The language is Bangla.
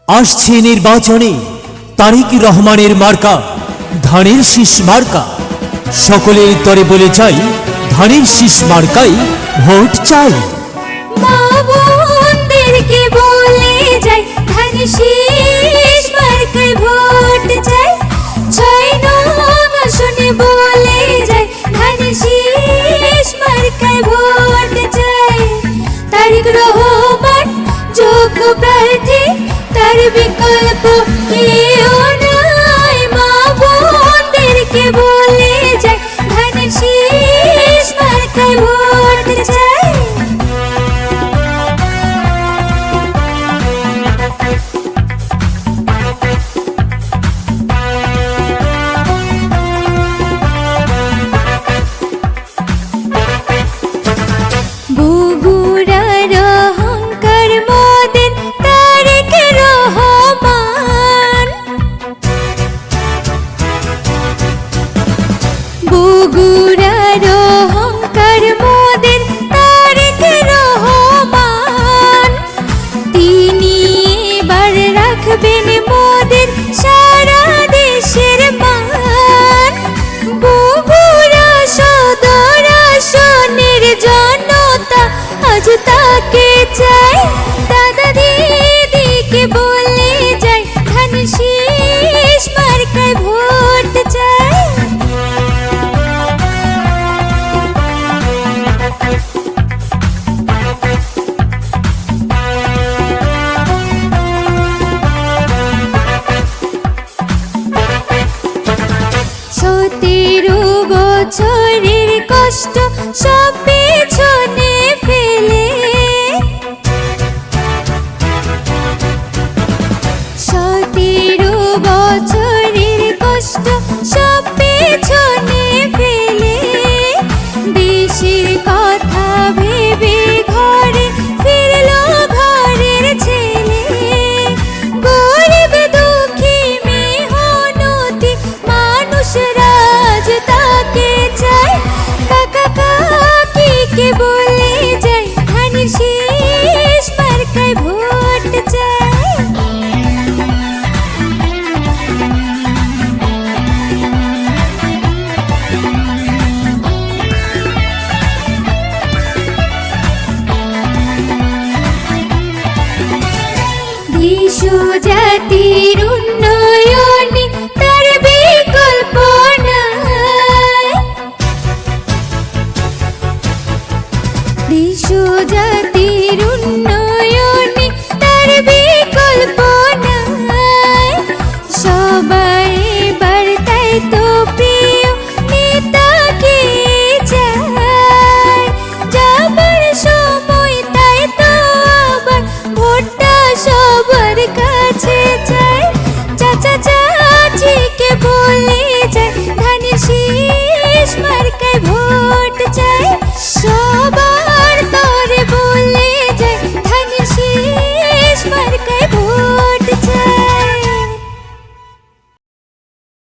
আসছে নির্বাচনে তারেক রহমানের মার্কা ধানের শীষ মার্কা। সকলের তরে বলে চাই ধানের শীষ মার্কাই ভোট চাই। মা বোনদেরকে বলে যাই ধানের শীষ মার্কায় ভোট চাই। ৬ নং আসনে বলে যাই ধানের শীষ মার্কায় ভোট চাই। তারেক রহমান যোগ্য প্রার্থী, তার বিকল্প কেউ নাই। মা বোনদেরকে বলে যাই ধানের শীষ মার্কায় ভোট চাই। বগুড়ার অহংকার মোদের তারেক রহমান। বগুড়ার অহংকার মোদের তারেক রহমান। তিনি এবার রাখবেন মোদের সারা দেশের মান। বগুড়া সদর আসনের জনতা আজ তাকে চাই। দাদা দিদিকে বলে যাই ধানের শীষ মার্কায় ভোট চাই। সতেরো বছরের কষ্ট সব পেছনে ফেলে, 17 বছরের কষ্ট সব পেছনে ফেলে, দেশের কথা ভেবে ঘরে ফিরলো ঘরের ছেলে। গরিব দুঃখী মেহনতি মানুষরা আজ তাকে চাই। কাকা কাকিকে বলে যাই ধানের শীষ মার্কায় ভোট চাই। দেশ জাতি